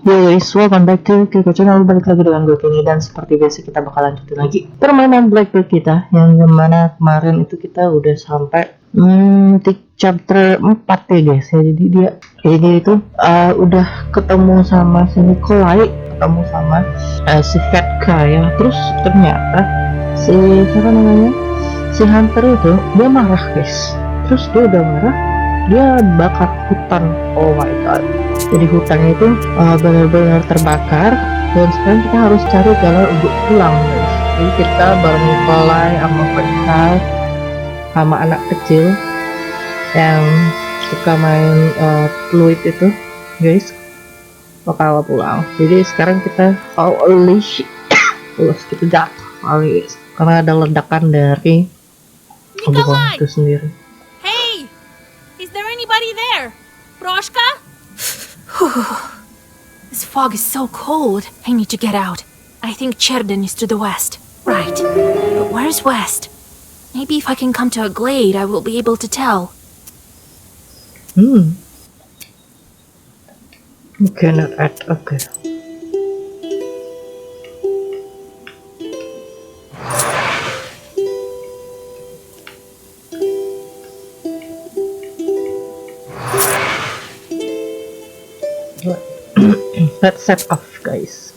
Yo guys, welcome back to KEKO CHANNEL. Balik lagi dengan gue Penny, dan seperti biasa kita bakal lanjutin lagi permainan Blackbird kita, yang dimana kemarin itu kita udah sampai di chapter 4 ya guys ya. Jadi dia itu udah ketemu sama si Nikolai, ketemu sama si Vetka ya. Terus ternyata si siapa namanya, si Hunter itu dia marah guys. Terus dia udah marah, dia bakar hutan. Oh my god, jadi hutannya itu benar-benar terbakar, dan sekarang kita harus cari jalan untuk pulang guys. Jadi kita bareng Nikolai sama Vetka sama anak kecil yang suka main fluid itu guys, bakal pulang. Jadi sekarang kita terus kita jatuh guys karena ada ledakan dari bom itu sendiri. Hey, is there anybody there? Broshka? This fog is so cold. I need to get out. I think Cherden is to the west. Right. But where's west? Maybe if I can come to a glade, I will be able to tell. You cannot add. Okay. Let's set off guys.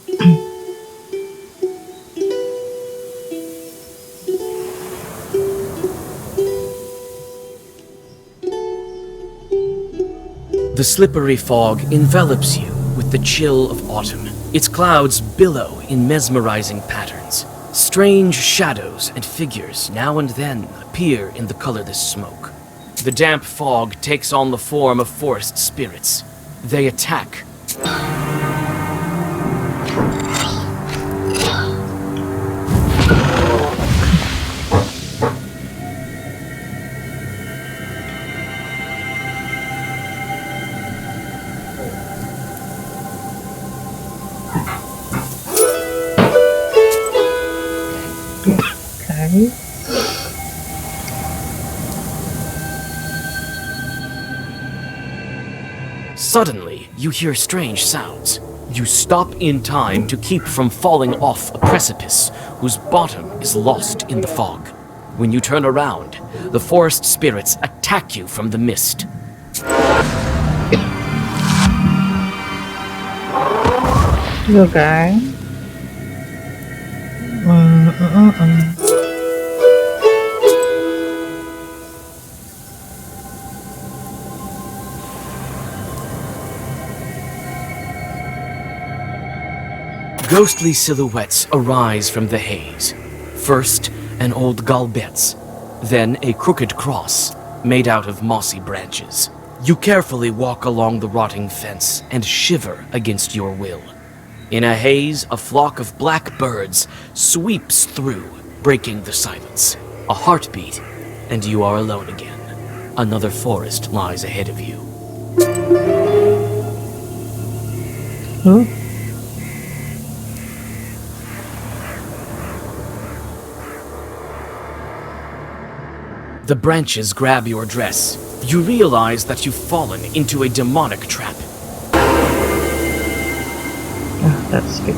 The slippery fog envelops you with the chill of autumn. Its clouds billow in mesmerizing patterns. Strange shadows and figures now and then appear in the colorless smoke. The damp fog takes on the form of forest spirits. They attack. Okay. Suddenly, you hear strange sounds. You stop in time to keep from falling off a precipice whose bottom is lost in the fog. When you turn around, the forest spirits attack you from the mist. Okay. Ghostly silhouettes arise from the haze. First, an old galbetz, then a crooked cross made out of mossy branches. You carefully walk along the rotting fence and shiver against your will. In a haze, a flock of black birds sweeps through, breaking the silence. A heartbeat, and you are alone again. Another forest lies ahead of you. The branches grab your dress. You realize that you've fallen into a demonic trap. That's good.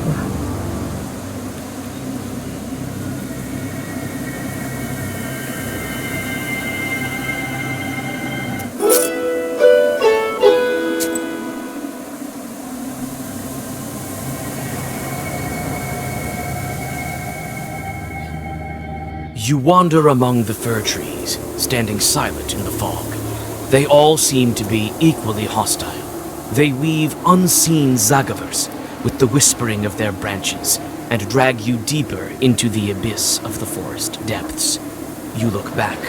You wander among the fir trees, standing silent in the fog. They all seem to be equally hostile. They weave unseen zagavers with the whispering of their branches and drag you deeper into the abyss of the forest depths. You look back.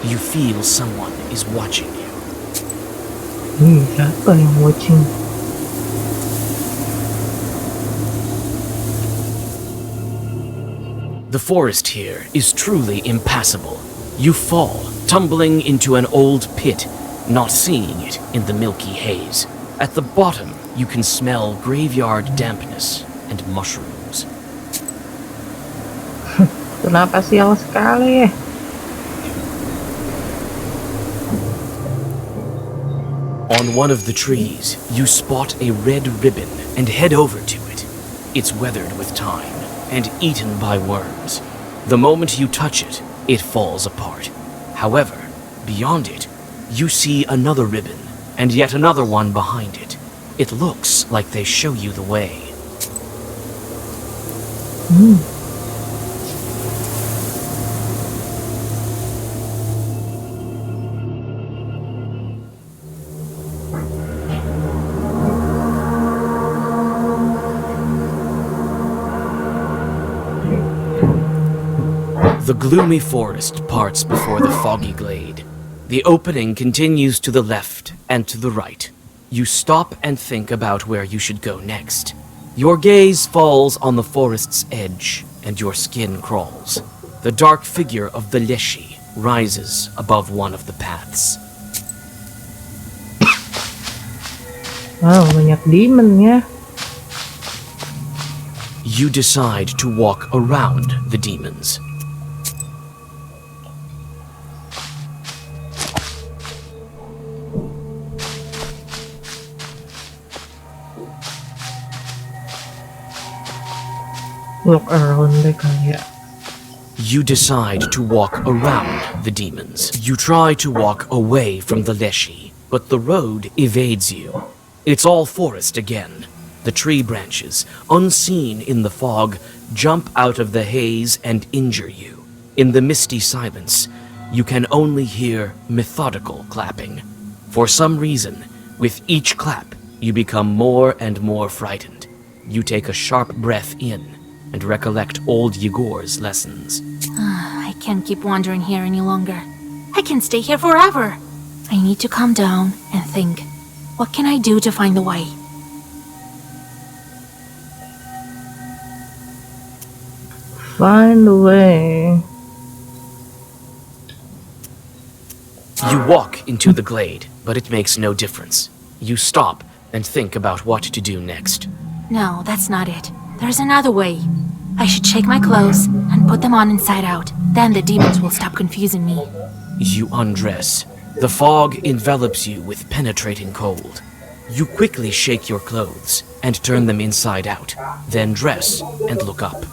You feel someone is watching you. Siapa yang watching? The forest here is truly impassable. You fall, tumbling into an old pit, not seeing it in the milky haze. At the bottom, you can smell graveyard dampness and mushrooms. Kenapa sial sekali? On one of the trees, you spot a red ribbon and head over to it. It's weathered with time and eaten by worms. The moment you touch it, it falls apart. However, beyond it, you see another ribbon and yet another one behind it. It looks like they show you the way. The gloomy forest parts before the foggy glade. The opening continues to the left and to the right. You stop and think about where you should go next. Your gaze falls on the forest's edge, and your skin crawls. The dark figure of the Leshi rises above one of the paths. Wow, banyak demon ya. You decide to walk around the demons. Walk around deh kali ya. You decide to walk around the demons. You try to walk away from the Leshi, but the road evades you. It's all forest again. The tree branches, unseen in the fog, jump out of the haze and injure you. In the misty silence, you can only hear methodical clapping. For some reason, with each clap, you become more and more frightened. You take a sharp breath in and recollect old Yegor's lessons. I can't keep wandering here any longer. I can stay here forever. I need to calm down and think. What can I do to find the way? Find a way. You walk into the glade, but it makes no difference. You stop and think about what to do next. No, that's not it. There's another way. I should shake my clothes and put them on inside out. Then the demons will stop confusing me. You undress. The fog envelops you with penetrating cold. You quickly shake your clothes and turn them inside out, then dress and look up.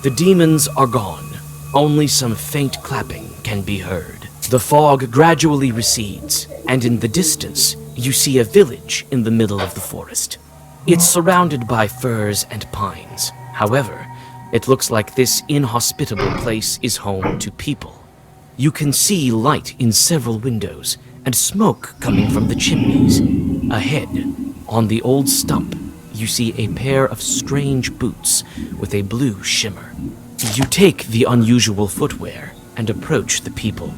The demons are gone. Only some faint clapping can be heard. The fog gradually recedes, and in the distance, you see a village in the middle of the forest. It's surrounded by firs and pines. However, it looks like this inhospitable place is home to people. You can see light in several windows and smoke coming from the chimneys. Ahead, on the old stump, you see a pair of strange boots with a blue shimmer. You take the unusual footwear and approach the people.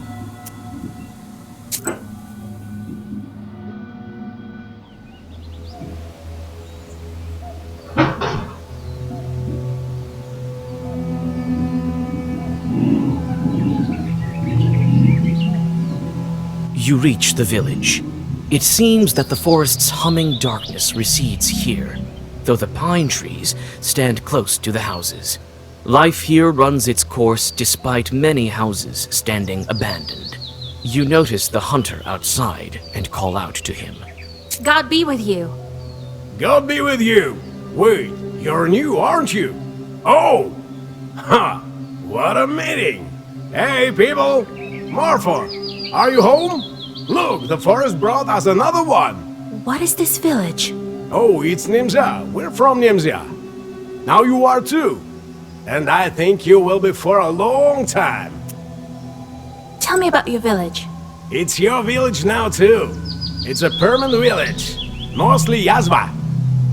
You reach the village. It seems that the forest's humming darkness recedes here, though the pine trees stand close to the houses. Life here runs its course despite many houses standing abandoned. You notice the hunter outside and call out to him. God be with you. God be with you. Wait, you're new, aren't you? Oh! Ha! What a meeting! Hey, people! Marfa, are you home? Look, the forest brought us another one. What is this village? Oh, it's Nimza. We're from Nimza. Now you are too. And I think you will be for a long time. Tell me about your village. It's your village now too. It's a permanent village. Mostly Yazva.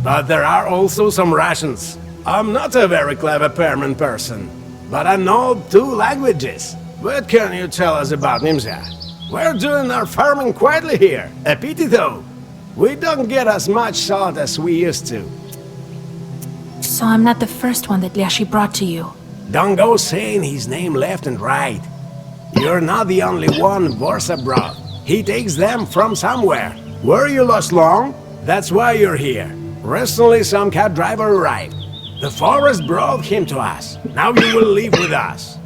But there are also some Russians. I'm not a very clever permanent person. But I know 2 languages. What can you tell us about Nimza? We're doing our farming quietly here. A pity though. We don't get as much salt as we used to. So I'm not the first one that Leshi brought to you. Don't go saying his name left and right. You're not the only one Vorsa brought. He takes them from somewhere. Were you lost long? That's why you're here. Recently some cab driver arrived. The forest brought him to us. Now you will live with us.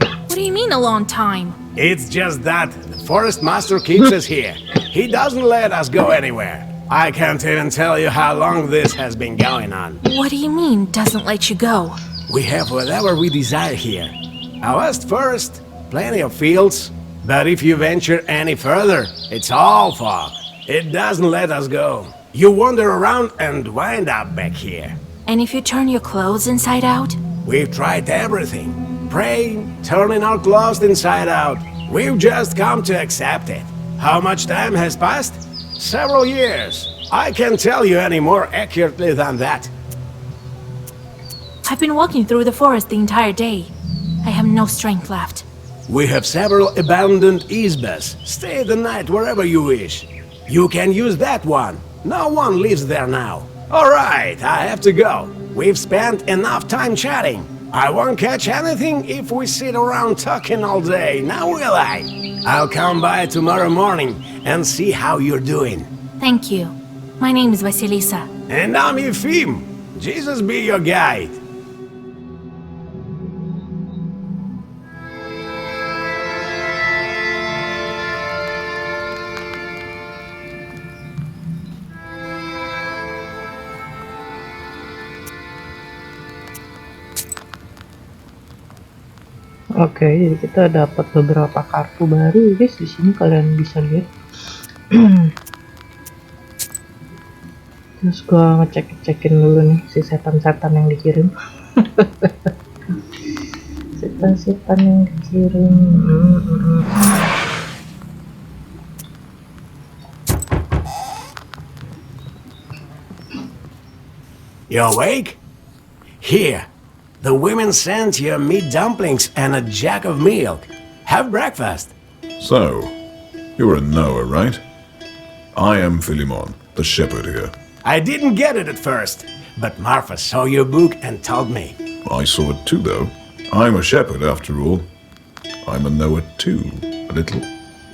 What do you mean a long time? It's just that the forest master keeps us here. He doesn't let us go anywhere. I can't even tell you how long this has been going on. What do you mean, doesn't let you go? We have whatever we desire here. A vast forest, plenty of fields, but if you venture any further, it's all fog. It doesn't let us go. You wander around and wind up back here. And if you turn your clothes inside out? We've tried everything. Praying, turning our clothes inside out. We've just come to accept it. How much time has passed? Several years. I can't tell you any more accurately than that. I've been walking through the forest the entire day. I have no strength left. We have several abandoned izbas. Stay the night wherever you wish. You can use that one. No one lives there now. Alright, I have to go. We've spent enough time chatting. I won't catch anything if we sit around talking all day, now will I? I'll come by tomorrow morning and see how you're doing. Thank you. My name is Vasilisa. And I'm Yefim. Jesus be your guide. Oke, jadi kita dapat beberapa kartu baru, guys. Di sini kalian bisa lihat. Terus gua ngecek-cekin dulu nih si setan-setan yang dikirim. Setan-setan yang dikirim. You awake? Here. The women sent you meat dumplings and a jug of milk. Have breakfast. So, you're a Noah, right? I am Philemon, the shepherd here. I didn't get it at first, but Marfa saw your book and told me. I saw it too, though. I'm a shepherd, after all. I'm a Noah too, a little.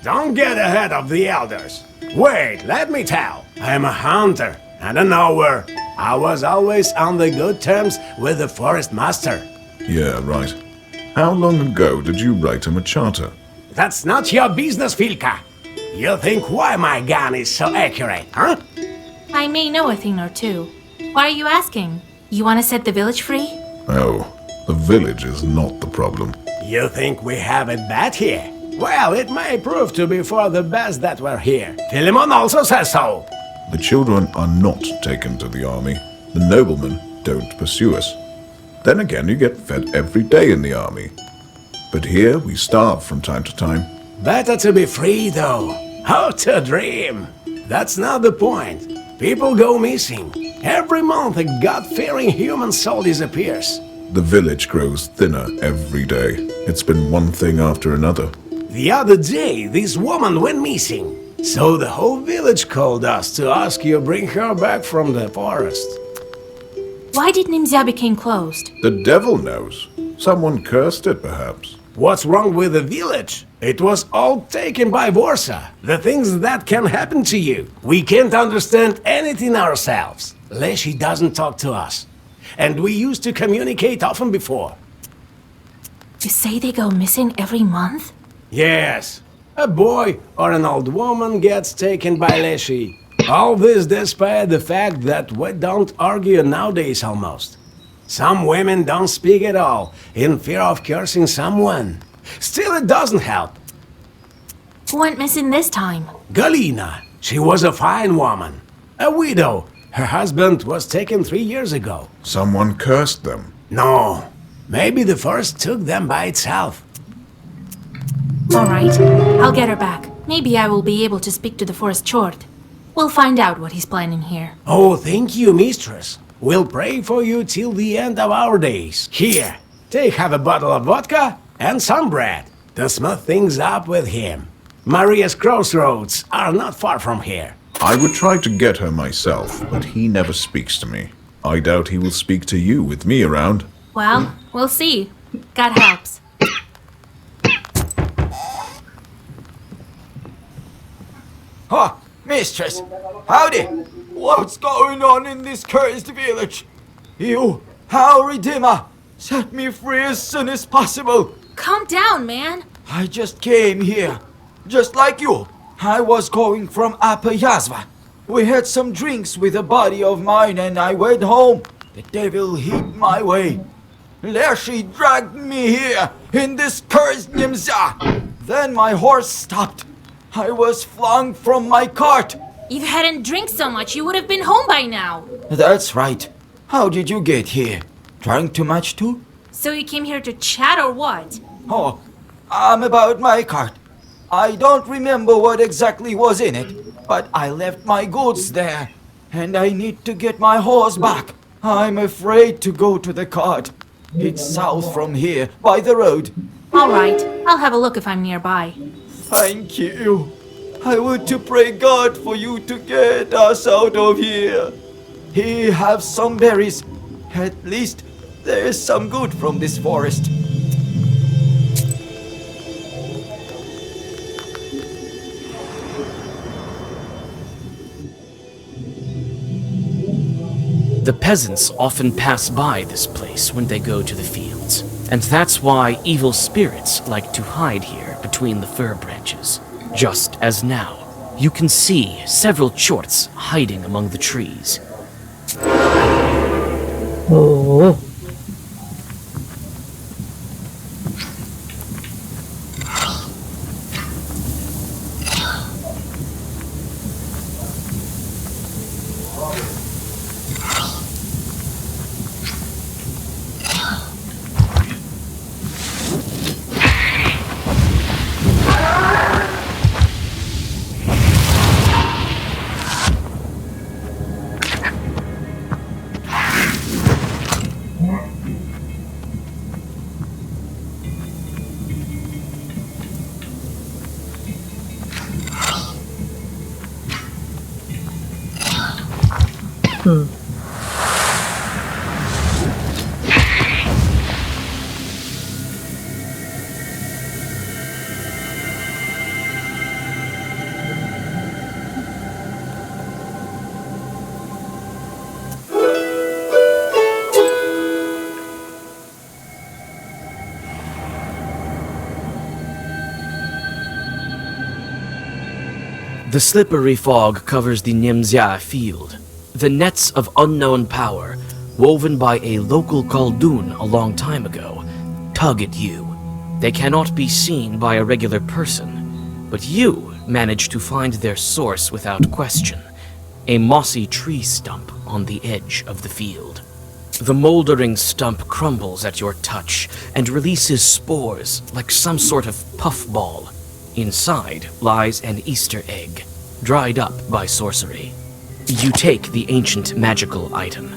Don't get ahead of the elders. Wait, let me tell. I'm a hunter and a knower. I was always on the good terms with the forest master. Yeah, right. How long ago did you write him a charter? That's not your business, Filka. You think why my gun is so accurate, huh? I may know a thing or two. Why are you asking? You want to set the village free? Oh, the village is not the problem. You think we have it bad here? Well, it may prove to be for the best that we're here. Philemon also says so. The children are not taken to the army. The noblemen don't pursue us. Then again, you get fed every day in the army. But here, we starve from time to time. Better to be free, though. How to dream. That's not the point. People go missing. Every month a God-fearing human soul disappears. The village grows thinner every day. It's been one thing after another. The other day, this woman went missing. So the whole village called us to ask you bring her back from the forest. Why did Nimzia become closed? The devil knows. Someone cursed it, perhaps. What's wrong with the village? It was all taken by Vorsa. The things that can happen to you. We can't understand anything ourselves. Leshy doesn't talk to us. And we used to communicate often before. You say they go missing every month? Yes. A boy or an old woman gets taken by Leshy. All this despite the fact that we don't argue nowadays almost. Some women don't speak at all, in fear of cursing someone. Still, it doesn't help. Who went missing this time? Galina, she was a fine woman. A widow. Her husband was taken 3 years ago. Someone cursed them. No, maybe the forest took them by itself. All right, I'll get her back. Maybe I will be able to speak to the forest chord. We'll find out what he's planning here. Oh, thank you, mistress. We'll pray for you till the end of our days. Here, have a bottle of vodka and some bread to smooth things up with him. Maria's crossroads are not far from here. I would try to get her myself, but he never speaks to me. I doubt he will speak to you with me around. Well, we'll see. God helps. Huh, mistress, howdy. What's going on in this cursed village? You, our Redeemer, set me free as soon as possible. Calm down, man. I just came here, just like you, I was going from Upper Yazva. We had some drinks with a buddy of mine and I went home. The devil hid my way. There she dragged me here in this cursed Nimza. Then my horse stopped. I was flung from my cart. If you hadn't drank so much, you would have been home by now. That's right. How did you get here? Drank too much too? So you came here to chat or what? Oh, about my cart. I don't remember what exactly was in it, but I left my goods there, and I need to get my horse back. I'm afraid to go to the cart. It's south from here, by the road. All right, I'll have a look if I'm nearby. Thank you. I want to pray God for you to get us out of here. He have some berries. At least there's some good from this forest. The peasants often pass by this place when they go to the fields, and that's why evil spirits like to hide here between the fir branches. Just as now, you can see several chorts hiding among the trees. Oh. The slippery fog covers the Nimzia field. The nets of unknown power, woven by a local Khaldun a long time ago, tug at you. They cannot be seen by a regular person, but you manage to find their source without question. A mossy tree stump on the edge of the field. The moldering stump crumbles at your touch and releases spores like some sort of puffball. Inside lies an Easter egg, dried up by sorcery. You take the ancient magical item.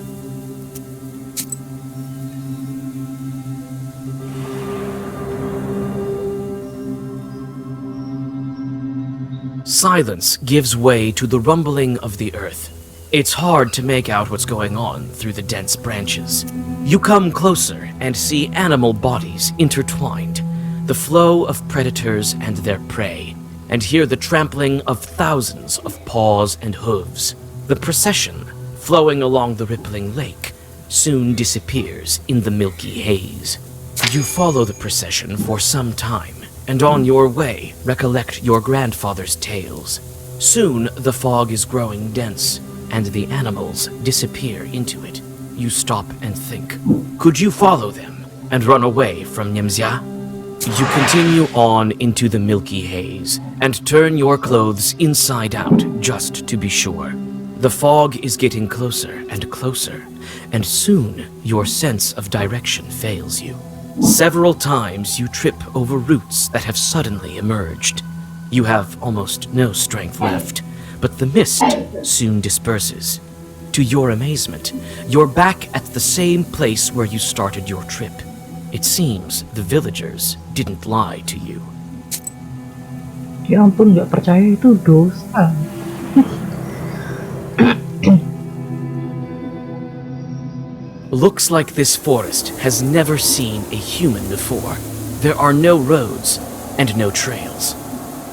Silence gives way to the rumbling of the earth. It's hard to make out what's going on through the dense branches. You come closer and see animal bodies intertwined, the flow of predators and their prey, and hear the trampling of thousands of paws and hooves. The procession, flowing along the rippling lake, soon disappears in the milky haze. You follow the procession for some time, and on your way recollect your grandfather's tales. Soon the fog is growing dense, and the animals disappear into it. You stop and think. Could you follow them and run away from Nimzia? You continue on into the milky haze and turn your clothes inside out just to be sure. The fog is getting closer and closer, and soon your sense of direction fails you. Several times you trip over roots that have suddenly emerged. You have almost no strength left, but the mist soon disperses. To your amazement, you're back at the same place where you started your trip. It seems the villagers didn't lie to you. Ya ampun, nggak percaya itu dosa. Looks like this forest has never seen a human before. There are no roads and no trails.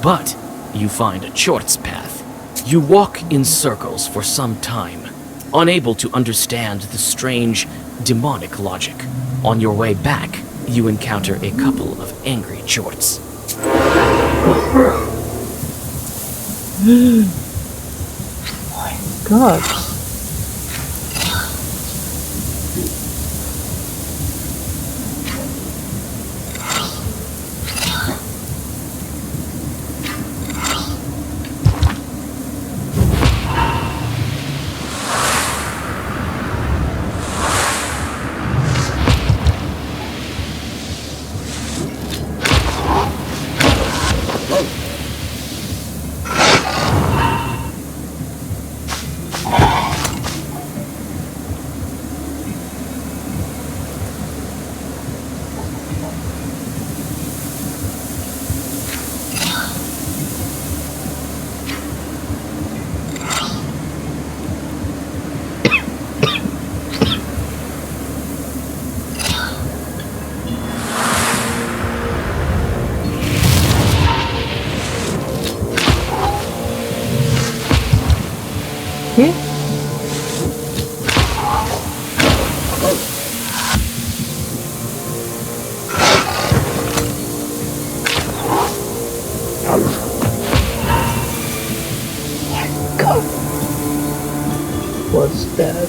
But you find a short's path. You walk in circles for some time, unable to understand the strange, demonic logic. On your way back, you encounter a couple of angry chorts. God. Okay. God. What's that?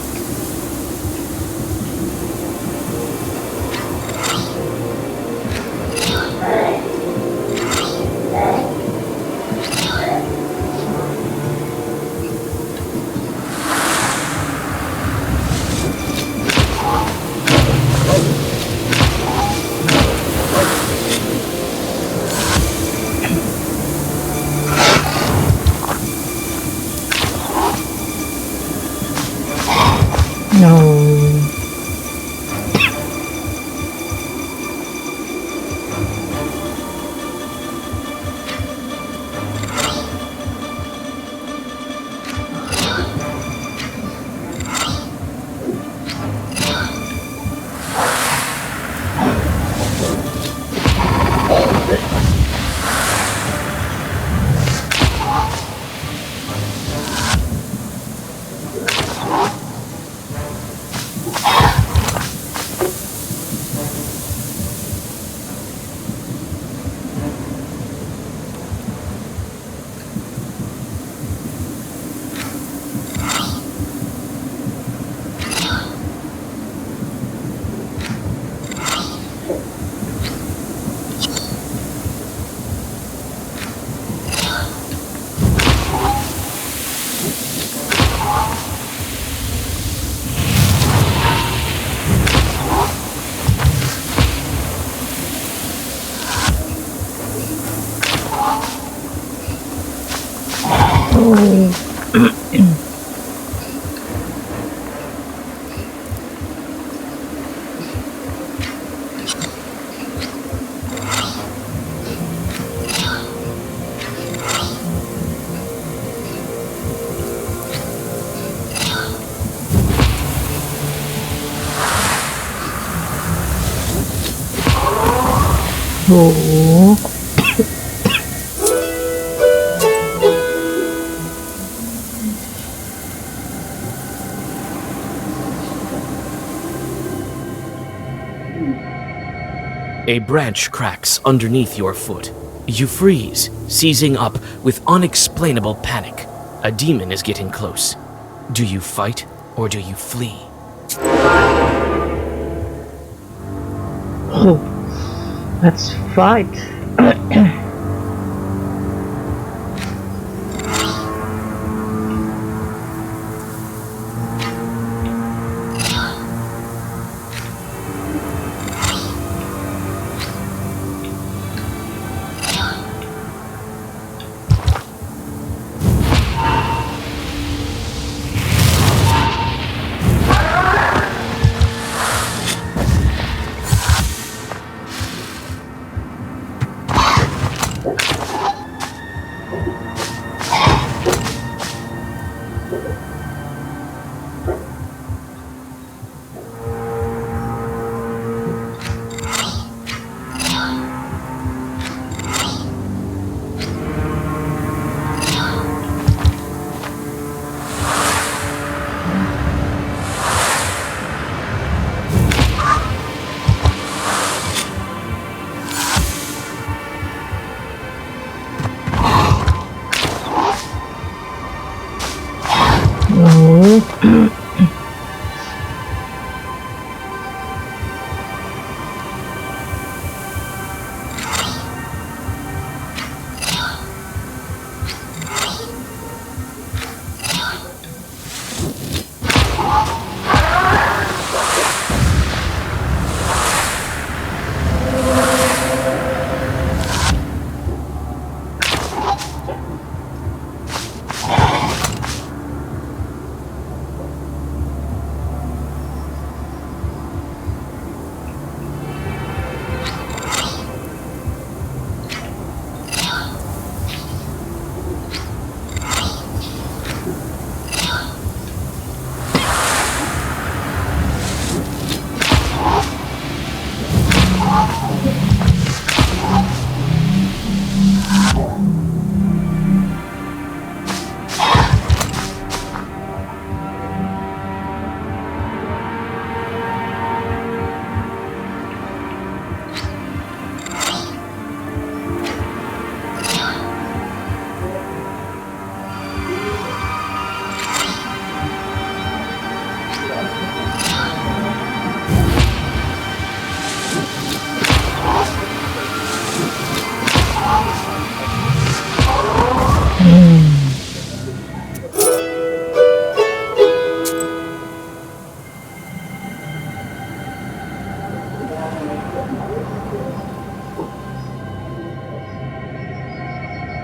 No. Oh. A branch cracks underneath your foot. You freeze, seizing up with unexplainable panic. A demon is getting close. Do you fight or do you flee? Oh, let's fight.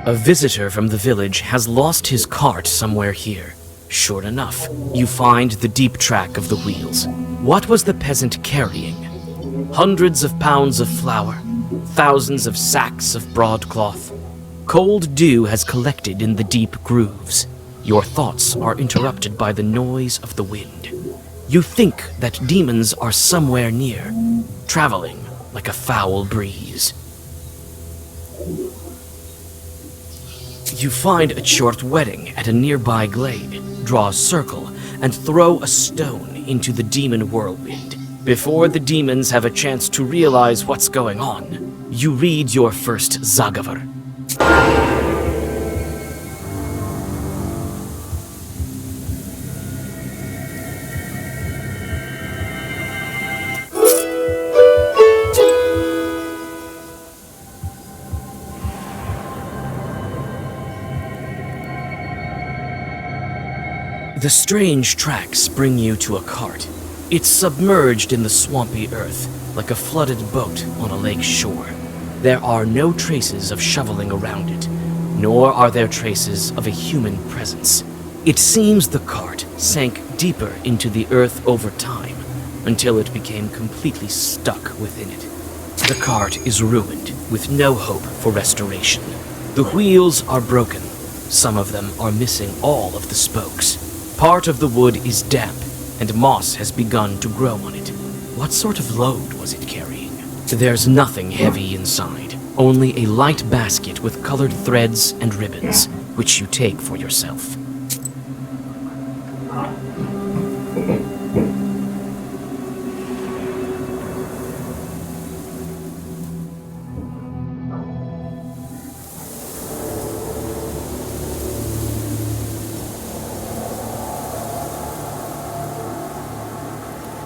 A visitor from the village has lost his cart somewhere here. Sure enough, you find the deep track of the wheels. What was the peasant carrying? Hundreds of pounds of flour, thousands of sacks of broadcloth. Cold dew has collected in the deep grooves. Your thoughts are interrupted by the noise of the wind. You think that demons are somewhere near, traveling like a foul breeze. You find a short wedding at a nearby glade, draw a circle, and throw a stone into the demon whirlwind. Before the demons have a chance to realize what's going on, you read your first Zagavar. The strange tracks bring you to a cart. It's submerged in the swampy earth, like a flooded boat on a lake shore. There are no traces of shoveling around it, nor are there traces of a human presence. It seems the cart sank deeper into the earth over time, until it became completely stuck within it. The cart is ruined, with no hope for restoration. The wheels are broken. Some of them are missing all of the spokes. Part of the wood is damp, and moss has begun to grow on it. What sort of load was it carrying? There's nothing heavy inside, only a light basket with colored threads and ribbons, which you take for yourself.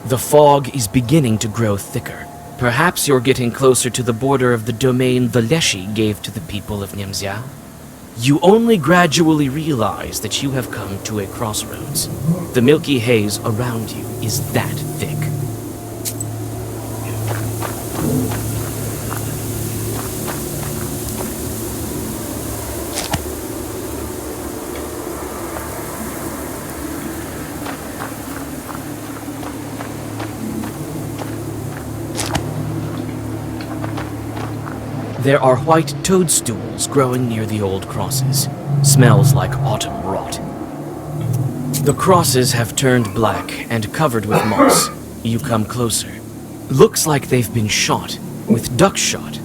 The fog is beginning to grow thicker. Perhaps you're getting closer to the border of the domain the Leshy gave to the people of Niemzia. You only gradually realize that you have come to a crossroads. The milky haze around you is that thick. There are white toadstools growing near the old crosses. Smells like autumn rot. The crosses have turned black and covered with moss. You come closer. Looks like they've been shot, with duck shot.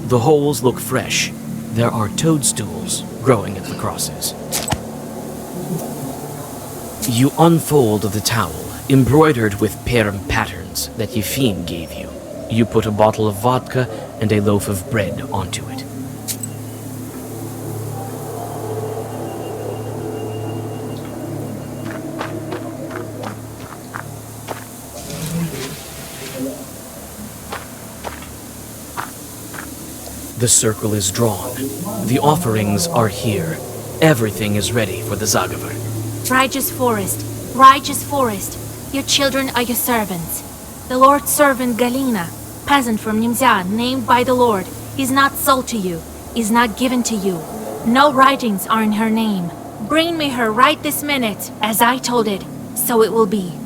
The holes look fresh. There are toadstools growing at the crosses. You unfold the towel, embroidered with Perm patterns that Yefim gave you. You put a bottle of vodka and a loaf of bread onto it. The circle is drawn. The offerings are here. Everything is ready for the Zagaver. Righteous forest, righteous forest. Your children are your servants. The Lord's servant Galina, peasant from Nimzia, named by the Lord, is not sold to you, is not given to you. No writings are in her name. Bring me her right this minute, as I told it, so it will be.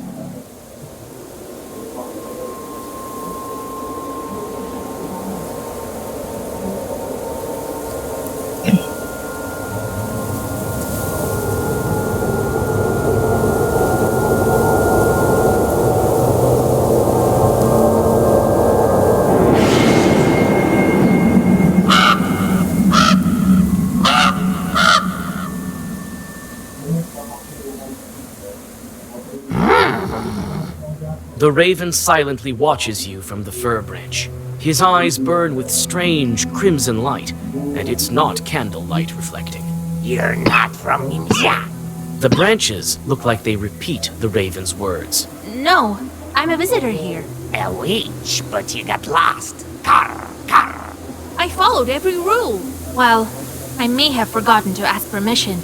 The raven silently watches you from the fir branch. His eyes burn with strange crimson light, and it's not candlelight reflecting. You're not from Indonesia. The branches look like they repeat the raven's words. No, I'm a visitor here. A witch, but you got lost. Carr, carr. I followed every rule. Well, I may have forgotten to ask permission.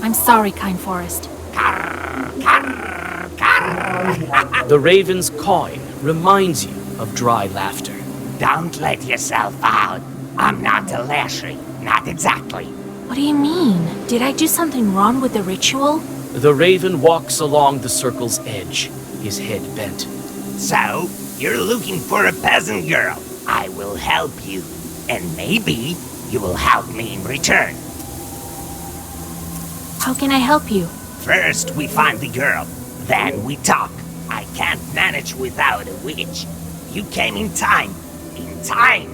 I'm sorry, kind forest. Carr, carr, carr. The raven's cawing reminds you of dry laughter. Don't let yourself out. I'm not a lashy. Not exactly. What do you mean? Did I do something wrong with the ritual? The raven walks along the circle's edge, his head bent. So, you're looking for a peasant girl. I will help you. And maybe you will help me in return. How can I help you? First, we find the girl. Then we talk. I can't manage without a witch. You came in time. In time.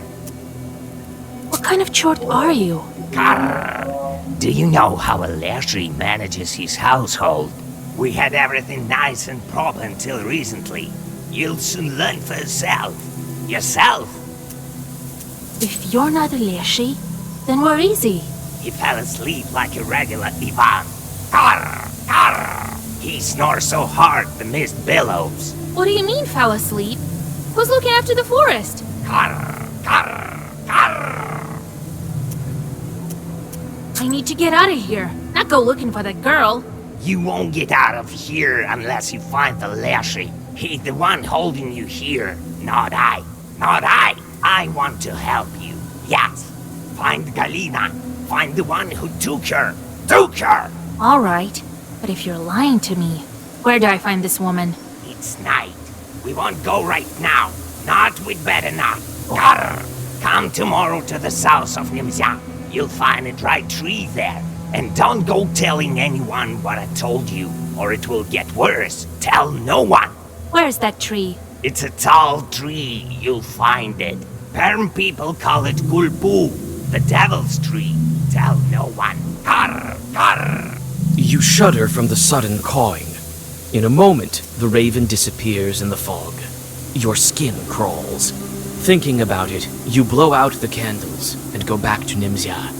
What kind of chort are you? Carr. Do you know how a Lashley manages his household? We had everything nice and proper until recently. You'll soon learn for yourself. Yourself. If you're not a Leshi, then we're easy. He fell asleep like a regular Ivan. Carr. Carr. He snores so hard the mist billows. What do you mean, fell asleep? Who's looking after the forest? Carr. Carr. Carr. I need to get out of here, not go looking for that girl. You won't get out of here unless you find the Lashley. He's the one holding you here, not I. Not I. I want to help you. Yes. Find Galina. Find the one who took her. Took her! All right, but if you're lying to me, where do I find this woman? It's night. We won't go right now. Not with better not. Grr. Come tomorrow to the south of Nimzia. You'll find a dry tree there. And don't go telling anyone what I told you, or it will get worse. Tell no one. Where's that tree? It's a tall tree. You'll find it. Perm people call it Gulpu, the devil's tree. Tell no one. Grr. Grr. You shudder from the sudden cawing. In a moment, the raven disappears in the fog. Your skin crawls. Thinking about it, you blow out the candles and go back to Nimzia.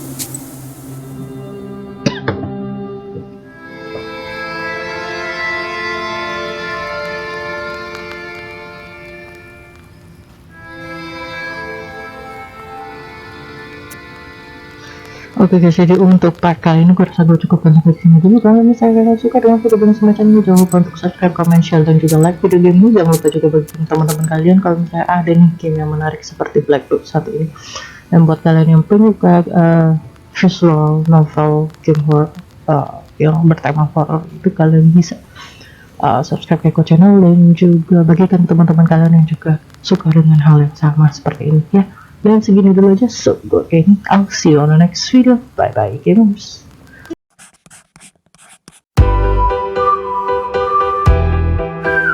Oke guys, jadi untuk part kali ini gue rasa gue cukup sampai sini dulu. Kalau misalnya kalian suka dengan video ini semacam ini, jangan lupa untuk subscribe, comment, share, dan juga like video game ini. Jangan lupa juga bagi teman-teman kalian kalau misalnya ada nih game yang menarik seperti Black Book satu ini. Dan buat kalian yang penyuka visual novel game horror yang bertema horror, itu kalian bisa subscribe KEKO Channel dan juga bagikan teman-teman kalian yang juga suka dengan hal yang sama seperti ini ya. Dan segini dulu aja, so gue Kenny, I'll see you on the next video. Bye bye gamers.